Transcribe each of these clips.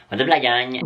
What's up la gang?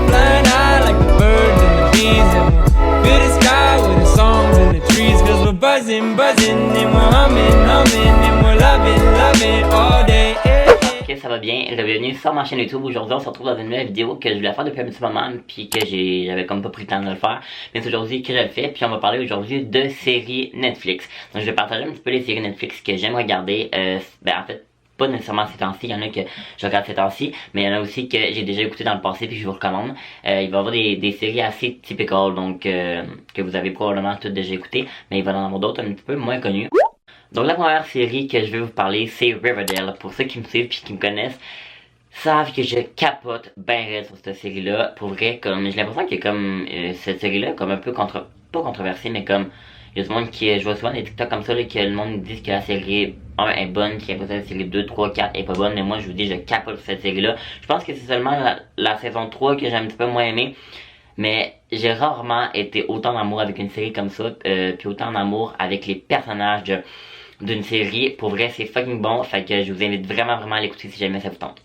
Flying high like the birds and the bees, and we'll fill the sky with the songs and the trees, cause we're buzzing, buzzing, and we're humming, humming, and we're loving, loving all day. Ok, ça va bien, bienvenue sur ma chaîne YouTube. Aujourd'hui on se retrouve dans une nouvelle vidéo que je voulais faire depuis un petit moment, puis que j'avais comme pas pris le temps de le faire, mais c'est aujourd'hui que je le fais. Puis on va parler aujourd'hui de séries Netflix. Donc je vais partager un petit peu les séries Netflix que j'aime regarder. En fait, pas nécessairement ces temps-ci, il y en a que je regarde ces temps-ci, mais il y en a aussi que j'ai déjà écouté dans le passé puis que je vous recommande. Il va y avoir des séries assez typical, donc que vous avez probablement toutes déjà écoutées, mais il va y en avoir d'autres un petit peu moins connues. Donc la première série que je vais vous parler, c'est Riverdale. Pour ceux qui me suivent et qui me connaissent, savent que je capote ben raide sur cette série-là. Pour vrai, comme j'ai l'impression que comme cette série-là, comme un peu pas controversée, mais comme il y a du monde qui, je vois souvent des TikTok comme ça, là, que le monde dit que la série 1 est bonne, qui après ça la série 2, 3, 4 est pas bonne, mais moi je vous dis je capote sur cette série-là. Je pense que c'est seulement la saison 3 que j'ai un petit peu moins aimé. Mais j'ai rarement été autant en amour avec une série comme ça, puis autant en amour avec les personnages d'une série. Pour vrai, c'est fucking bon, fait que je vous invite vraiment à l'écouter si jamais ça vous tente.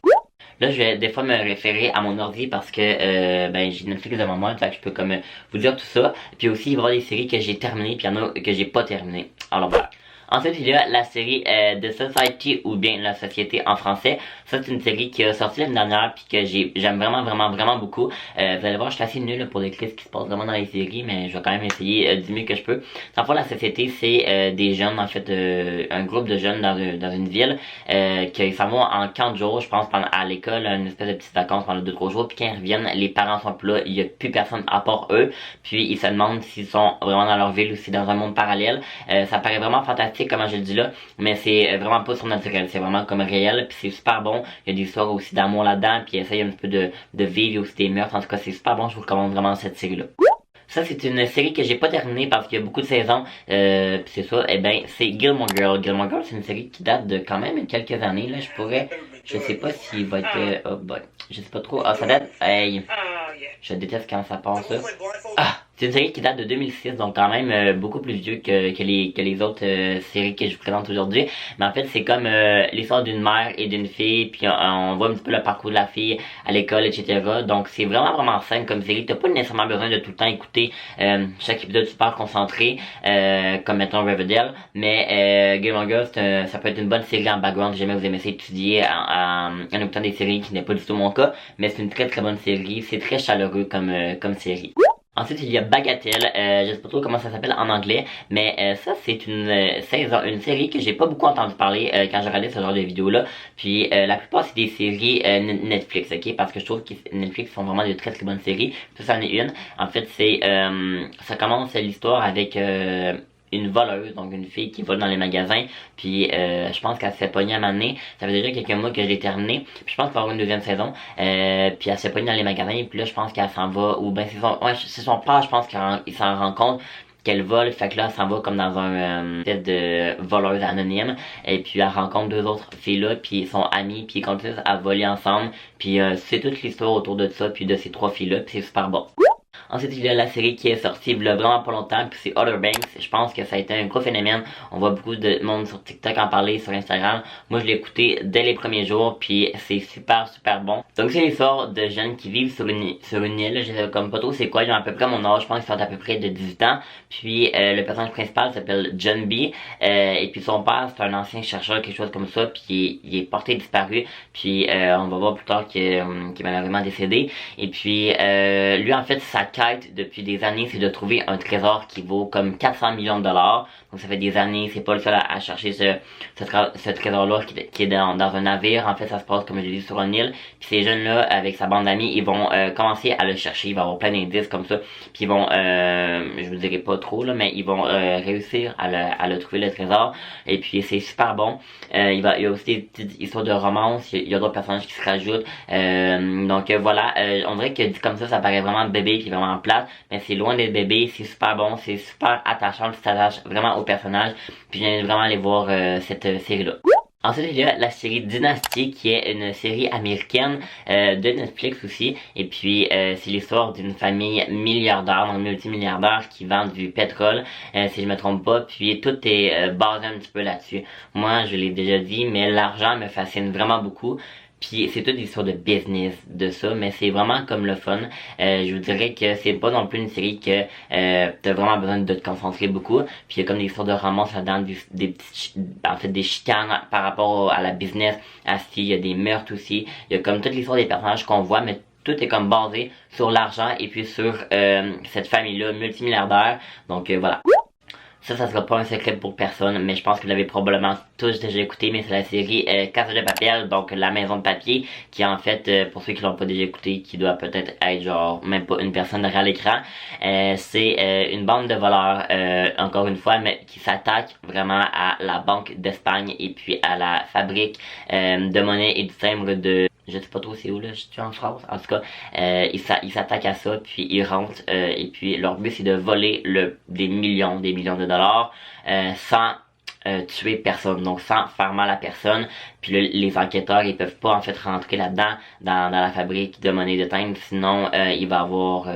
Là, je vais des fois me référer à mon ordi parce que j'ai Netflix devant moi, fait que je peux comme vous dire tout ça. Puis aussi, il va y avoir des séries que j'ai terminées, puis il y en a que j'ai pas terminées. Alors voilà. Ensuite, il y a la série The Society, ou bien La Société en français. Ça, c'est une série qui a sorti l'année dernière puis que j'aime vraiment beaucoup. Vous allez voir, je suis assez nul pour décrire ce qui se passe vraiment dans les séries, mais je vais quand même essayer du mieux que je peux. Dans le fond, La Société, c'est des jeunes, en fait, un groupe de jeunes dans une ville qui s'en vont en camp de jour, je pense, à l'école, une espèce de petites vacances pendant 2-3 jours, puis quand ils reviennent, les parents sont plus là, il y a plus personne à part eux, puis ils se demandent s'ils sont vraiment dans leur ville ou si dans un monde parallèle. Ça paraît vraiment fantastique comment je le dis là, mais c'est vraiment pas surnaturel, c'est vraiment comme réel, puis c'est super bon. Il y a des histoires aussi d'amour là-dedans, puis essaye un petit peu de vivre, il y a aussi des meurtres, en tout cas c'est super bon, je vous recommande vraiment cette série-là. Ça, c'est une série que j'ai pas terminée parce qu'il y a beaucoup de saisons, pis c'est ça, c'est Gilmore Girls. Gilmore Girls, c'est une série qui date de quand même quelques années, là, je sais pas s'il va être, je sais pas trop, ça date, je déteste quand ça passe, ça. C'est une série qui date de 2006, donc quand même beaucoup plus vieux que les autres séries que je vous présente aujourd'hui. Mais en fait, c'est comme l'histoire d'une mère et d'une fille, puis on voit un petit peu le parcours de la fille à l'école, etc. Donc c'est vraiment simple comme série. T'as pas nécessairement besoin de tout le temps écouter chaque épisode super concentré, comme mettons Riverdale. Mais Gilmore Girls, ça peut être une bonne série en background si jamais vous aimez ça étudier en écoutant des séries qui n'est pas du tout mon cas. Mais c'est une très bonne série. C'est très chaleureux comme série. Ensuite, il y a Bagatelle, je sais pas trop comment ça s'appelle en anglais, mais ça c'est une série que j'ai pas beaucoup entendu parler quand je regardais ce genre de vidéos-là. Puis la plupart c'est des séries Netflix, ok? Parce que je trouve que Netflix font vraiment de très bonnes séries. Ça en est une. En fait, ça commence l'histoire avec une voleuse, donc une fille qui vole dans les magasins, puis je pense qu'elle s'est pognée à un moment donné. Ça fait déjà quelques mois que je l'ai terminé, puis je pense qu'il va y avoir une deuxième saison, puis elle s'est pognée dans les magasins, puis là je pense qu'elle s'en va, ou ben c'est son père, je pense qu'il s'en rend compte qu'elle vole, fait que là elle s'en va comme dans un espèce de voleuse anonyme, et puis elle rencontre deux autres filles là, puis ils sont amis, puis ils continuent à voler ensemble, puis c'est toute l'histoire autour de ça, puis de ces trois filles là, puis c'est super bon. Ensuite, il y a la série qui est sortie il y a vraiment pas longtemps, puis c'est Outer Banks. Je pense que ça a été un gros phénomène. On voit beaucoup de monde sur TikTok en parler, sur Instagram. Moi, je l'ai écouté dès les premiers jours, puis c'est super bon. Donc, c'est l'histoire de jeunes qui vivent sur une île. Je sais comme pas trop c'est quoi, ils ont à peu près mon âge, je pense qu'ils sont à peu près de 18 ans. Puis, le personnage principal s'appelle John B. Et puis, son père, c'est un ancien chercheur, quelque chose comme ça, puis il est porté disparu. Puis, on va voir plus tard qu'il est malheureusement décédé. Et puis, lui, en fait, sa quête depuis des années, c'est de trouver un trésor qui vaut comme 400 millions de dollars. Donc ça fait des années, c'est pas le seul à chercher ce trésor-là qui est dans un navire. En fait, ça se passe, comme je l'ai dit, sur une île. Puis ces jeunes-là, avec sa bande d'amis, ils vont commencer à le chercher. Il va y avoir plein d'indices comme ça. Puis ils vont, je vous dirai pas trop, là, mais ils vont réussir à le trouver, le trésor. Et puis c'est super bon. Il y a aussi des petites histoires de romance. Il y a d'autres personnages qui se rajoutent. Donc voilà, on dirait que dit comme ça paraît vraiment bébé qui est vraiment plate, mais c'est loin d'être bébé, c'est super bon, c'est super attachant, tu t'attaches vraiment au personnage, puis j'aime vraiment aller voir cette série-là. Ensuite, il y a la série Dynasty, qui est une série américaine de Netflix aussi. Et puis, c'est l'histoire d'une famille milliardaire, donc multimilliardaire, qui vend du pétrole, si je me trompe pas. Puis, tout est basé un petit peu là-dessus. Moi, je l'ai déjà dit, mais l'argent me fascine vraiment beaucoup. Puis c'est toute une histoire de business de ça, mais c'est vraiment comme le fun. Je vous dirais que c'est pas non plus une série que t'as vraiment besoin de te concentrer beaucoup. Puis il y a comme des histoires de romance là-dedans, des petites, en fait des chicanes par rapport à la business, il y a des meurtres aussi. Il y a comme toute l'histoire des personnages qu'on voit, mais tout est comme basé sur l'argent et puis sur cette famille-là multimilliardaire. Donc voilà. Ça sera pas un secret pour personne, mais je pense que vous l'avez probablement tous déjà écouté, mais c'est la série Casa de Papel, donc la maison de papier, qui en fait, pour ceux qui l'ont pas déjà écouté, qui doit peut-être être genre même pas une personne derrière l'écran, c'est une bande de voleurs, encore une fois, mais qui s'attaque vraiment à la Banque d'Espagne et puis à la fabrique de monnaie et du timbre de... Je sais pas trop c'est où là, je suis en France. En tout cas, ils s'attaquent à ça, puis ils rentrent, et puis leur but c'est de voler des millions de dollars sans tuer personne, donc sans faire mal à personne. Puis là, les enquêteurs ils peuvent pas en fait rentrer là-dedans dans la fabrique de monnaie de timbre, sinon il va y avoir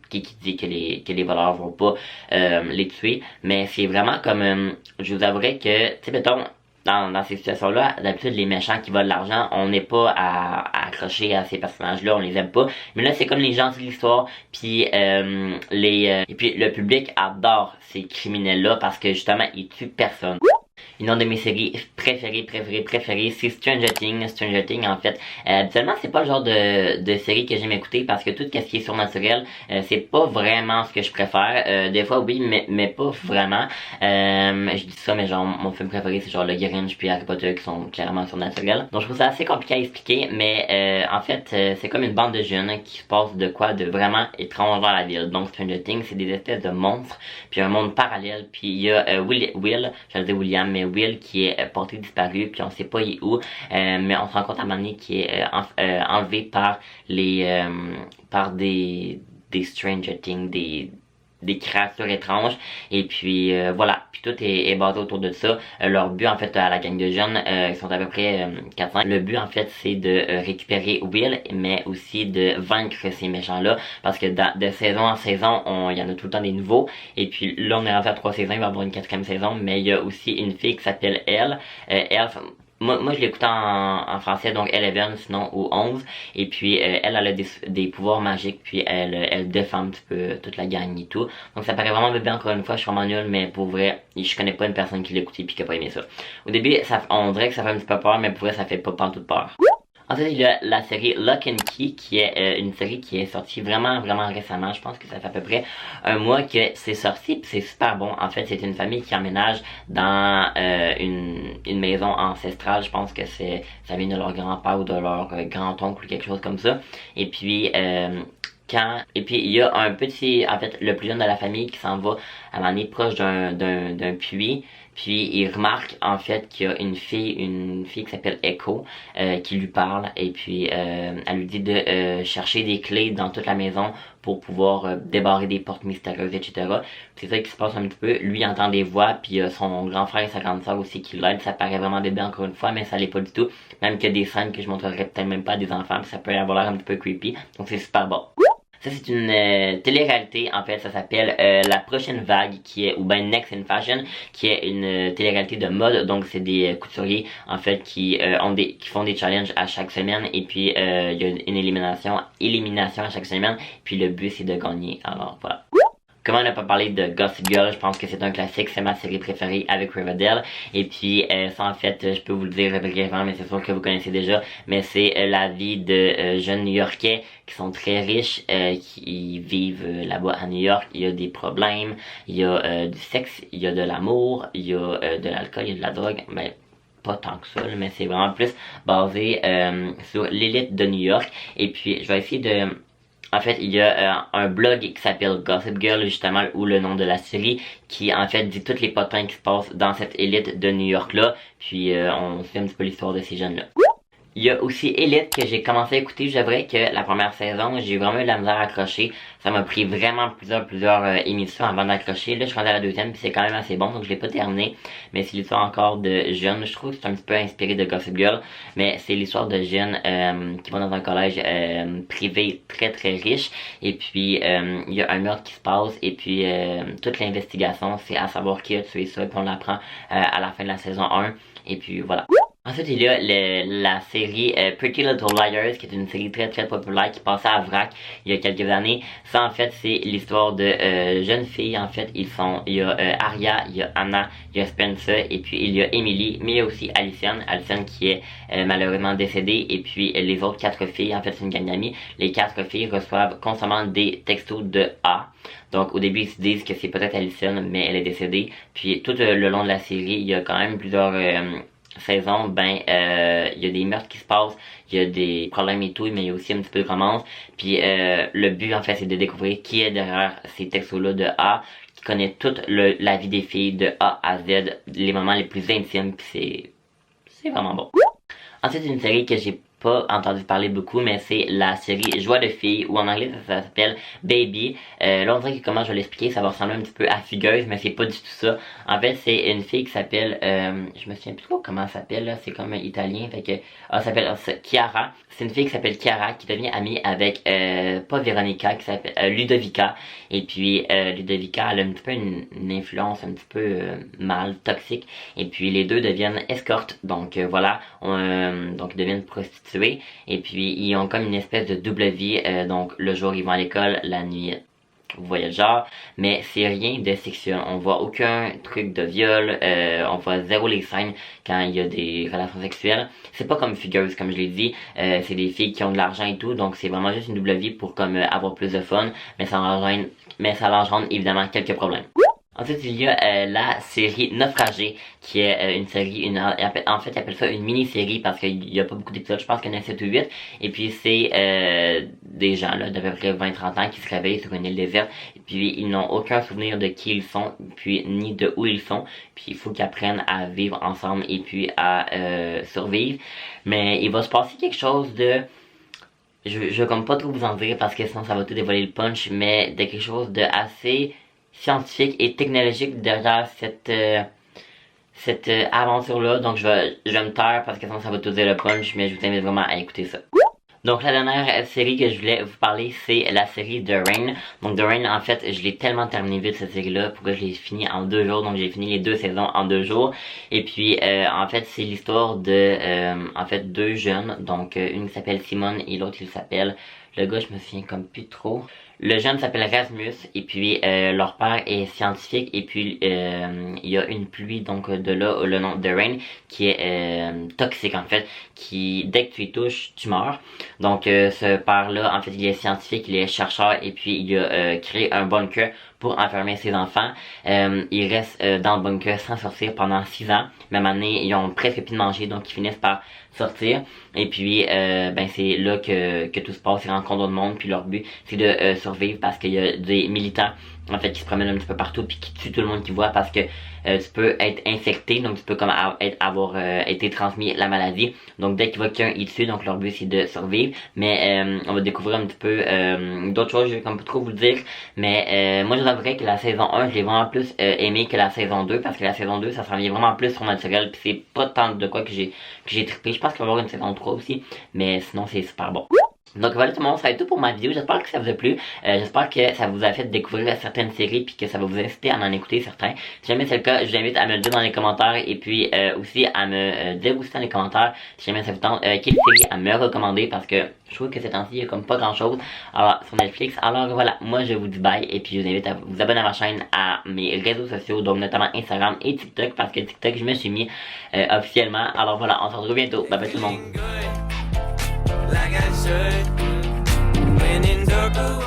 qui dit que les voleurs vont pas les tuer. Mais c'est vraiment comme je vous avouerais que, tu sais, mettons, dans ces situations-là, d'habitude, les méchants qui volent de l'argent, on n'est pas à accrocher à ces personnages-là, on les aime pas. Mais là, c'est comme les gentils de l'histoire, puis et puis le public adore ces criminels-là parce que justement, ils tuent personne. Une autre de mes séries préférées, c'est Stranger Things. Stranger Things, en fait, habituellement, c'est pas le genre de série que j'aime écouter parce que tout ce qui est surnaturel, c'est pas vraiment ce que je préfère. Des fois, oui, mais pas vraiment. Je dis ça, mais genre, mon film préféré, c'est genre le Grinch puis Harry Potter qui sont clairement surnaturels. Donc, je trouve ça assez compliqué à expliquer, mais en fait, c'est comme une bande de jeunes qui se passe de quoi de vraiment étrange dans la ville. Donc, Stranger Things, c'est des espèces de monstres, puis un monde parallèle, puis il y a Will, j'allais dire William, mais Will qui est porté disparu, puis on sait pas il est où, mais on se rend compte à un moment donné qu'il est enlevé par par des Stranger Things, des créatures étranges, et puis voilà, puis tout est basé autour de ça. Leur but en fait à la gang de jeunes, ils sont à peu près 400. Le but en fait c'est de récupérer Will, mais aussi de vaincre ces méchants là, parce que de saison en saison, il y en a tout le temps des nouveaux, et puis là on est rendu à 3 saisons, il va y avoir une 4e saison, mais il y a aussi une fille qui s'appelle Elle. Moi je l'écoute en français, donc Eleven, sinon ou 11. Et puis elle a des pouvoirs magiques, puis elle défend un petit peu toute la gang et tout. Donc ça paraît vraiment bébé, encore une fois, je suis vraiment nul, mais pour vrai, je connais pas une personne qui l'écoute et puis qui a pas aimé ça. Au début, on dirait que ça fait un petit peu peur, mais pour vrai, ça fait pas pantoute peur. Ensuite, il y a la série Lock and Key, qui est une série qui est sortie vraiment récemment. Je pense que ça fait à peu près un mois que c'est sorti, puis c'est super bon. En fait, c'est une famille qui emménage dans une maison ancestrale. Je pense que ça vient de leur grand-père ou de leur grand-oncle ou quelque chose comme ça. Et puis il y a un petit, en fait, le plus jeune de la famille qui s'en va à un moment donné proche d'un puits. Puis il remarque en fait qu'il y a une fille qui s'appelle Echo qui lui parle, et puis elle lui dit de chercher des clés dans toute la maison pour pouvoir débarrer des portes mystérieuses, etc. C'est ça qui se passe un petit peu. Lui il entend des voix, puis il y a son grand frère et sa grande sœur aussi qui l'aident. Ça paraît vraiment bébé encore une fois, mais ça l'est pas du tout. Même qu'il y a des scènes que je montrerai peut-être même pas à des enfants, puis ça peut avoir l'air un petit peu creepy. Donc c'est super bon. Ça c'est une télé-réalité, en fait, ça s'appelle La Prochaine Vague, ou bien Next in Fashion, qui est une télé-réalité de mode. Donc c'est des couturiers en fait qui font des challenges à chaque semaine, et puis il y a une élimination à chaque semaine, puis le but c'est de gagner. Alors voilà. Comment ne pas parler de Gossip Girl? Je pense que c'est un classique, c'est ma série préférée avec Riverdale. Et puis ça en fait, je peux vous le dire brièvement, mais c'est sûr que vous connaissez déjà. Mais c'est la vie de jeunes New-Yorkais qui sont très riches, qui vivent là-bas à New York. Il y a des problèmes, il y a du sexe, il y a de l'amour, il y a de l'alcool, il y a de la drogue. Mais pas tant que ça, mais c'est vraiment plus basé sur l'élite de New York. Et puis je vais essayer de... En fait, il y a un blog qui s'appelle Gossip Girl, justement, ou le nom de la série, qui en fait dit toutes les potins qui se passent dans cette élite de New York là, puis on fait un petit peu l'histoire de ces jeunes là. Il y a aussi Elite que j'ai commencé à écouter. J'avoue que la première saison, j'ai vraiment eu de la misère à accrocher. Ça m'a pris vraiment plusieurs émissions avant d'accrocher. Là, je suis rendu à la deuxième, puis c'est quand même assez bon, donc je l'ai pas terminé. Mais c'est l'histoire encore de jeunes. Je trouve que c'est un petit peu inspiré de Gossip Girl, mais c'est l'histoire de jeunes qui vont dans un collège privé très riche. Et puis, il y a un meurtre qui se passe, et puis toute l'investigation, c'est à savoir qui a tué ça, puis on l'apprend à la fin de la saison 1. Et puis voilà. Ensuite, il y a la série Pretty Little Liars, qui est une série très populaire qui passait à VRAC il y a quelques années. Ça, en fait, c'est l'histoire de jeunes filles. En fait, il y a Aria, il y a Anna, il y a Spencer, et puis il y a Emily, mais il y a aussi Alison qui est malheureusement décédée. Et puis les autres 4 filles, en fait, c'est une gang d'amis. Les 4 filles reçoivent constamment des textos de A. Donc au début ils se disent que c'est peut-être Alison, mais elle est décédée. Puis tout le long de la série, il y a quand même plusieurs saisons, il y a des meurtres qui se passent, il y a des problèmes et tout, mais il y a aussi un petit peu de romance. Puis le but en fait c'est de découvrir qui est derrière ces textos-là de A, qui connaît toute la vie des filles de A à Z, les moments les plus intimes, puis c'est vraiment bon. Ensuite, une série que j'ai pas entendu parler beaucoup, mais c'est la série Joie de filles, ou en anglais ça s'appelle Baby. Là on dirait que comment je vais l'expliquer, ça va ressembler un petit peu à Fugueuse, mais c'est pas du tout ça. En fait c'est une fille qui s'appelle, je me souviens plus trop comment elle s'appelle, là, c'est comme italien, fait que, elle s'appelle Chiara. C'est une fille qui s'appelle Chiara, qui devient amie avec, pas Véronica, qui s'appelle Ludovica. Et puis Ludovica, elle a un petit peu une influence un petit peu mal, toxique. Et puis les deux deviennent escortes, donc voilà, donc ils deviennent prostituées. Et puis ils ont comme une espèce de double vie, donc le jour ils vont à l'école, la nuit vous voyez le genre, mais c'est rien de sexuel. On voit aucun truc de viol, on voit zéro les scènes quand il y a des relations sexuelles. C'est pas comme Fugueuse, comme je l'ai dit, c'est des filles qui ont de l'argent et tout, donc c'est vraiment juste une double vie pour comme avoir plus de fun, mais ça engendre évidemment quelques problèmes. Ensuite, il y a la série Naufragé, qui est une série, en fait, ils appellent ça une mini-série parce qu'il n'y a pas beaucoup d'épisodes, je pense qu'il y en a 7 ou 8. Et puis, c'est des gens là d'à peu près 20-30 ans qui se réveillent sur une île déserte. Et puis, ils n'ont aucun souvenir de qui ils sont, puis ni de où ils sont. Puis, il faut qu'ils apprennent à vivre ensemble et puis à survivre. Mais il va se passer quelque chose de... Je vais comme pas trop vous en dire parce que sinon ça va tout dévoiler le punch, mais de quelque chose de assez scientifique et technologique derrière cette aventure-là. Donc je vais me taire parce que sinon ça va tout dire le punch, mais je vous invite vraiment à écouter ça. Donc la dernière série que je voulais vous parler, c'est la série The Rain. Donc The Rain, en fait, je l'ai tellement terminé vite cette série-là, pourquoi je l'ai fini en 2 jours. Donc j'ai fini les 2 saisons en 2 jours. Et puis en fait c'est l'histoire de en fait 2 jeunes. Donc une qui s'appelle Simone et l'autre il s'appelle, le gars je me souviens comme plus trop. Le jeune s'appelle Rasmus et puis leur père est scientifique et puis il y a une pluie, donc de là le nom de Rain, qui est toxique en fait, qui dès que tu y touches tu meurs. Donc ce père là en fait il est scientifique, il est chercheur et puis il a créé un bunker pour enfermer ses enfants. Ils restent dans le bunker sans sortir pendant 6 ans. Même année ils ont presque plus de manger, donc ils finissent par sortir. Et puis c'est là que tout se passe, ils rencontrent d'autres monde, puis leur but c'est de survivre parce qu'il y a des militants en fait qui se promènent un petit peu partout puis qui tuent tout le monde qui voit parce que tu peux être infecté, donc tu peux comme avoir été transmis la maladie. Donc dès qu'il va quelqu'un il tue, donc leur but c'est de survivre. Mais on va découvrir un petit peu d'autres choses, je vais comme pas trop vous le dire. Mais moi je vous avouerais que la saison 1 je l'ai vraiment plus aimé que la saison 2 parce que la saison 2 ça s'en vient vraiment plus surnaturel puis c'est pas tant de quoi que j'ai trippé. Je pense qu'il va y avoir une saison 3 aussi, mais sinon c'est super bon. Donc voilà tout le monde, ça va être tout pour ma vidéo, j'espère que ça vous a plu, j'espère que ça vous a fait découvrir certaines séries puis que ça va vous inciter à en écouter certains. Si jamais c'est le cas, je vous invite à me le dire dans les commentaires et puis aussi à me dire aussi dans les commentaires si jamais ça vous tente quelle série à me recommander parce que je trouve que ces temps-ci il y a comme pas grand chose alors sur Netflix. Alors voilà, moi je vous dis bye et puis je vous invite à vous abonner à ma chaîne, à mes réseaux sociaux, donc notamment Instagram et TikTok parce que TikTok je me suis mis officiellement. Alors voilà, on se retrouve bientôt, bye bye tout le monde. Like I should, when in Tokyo.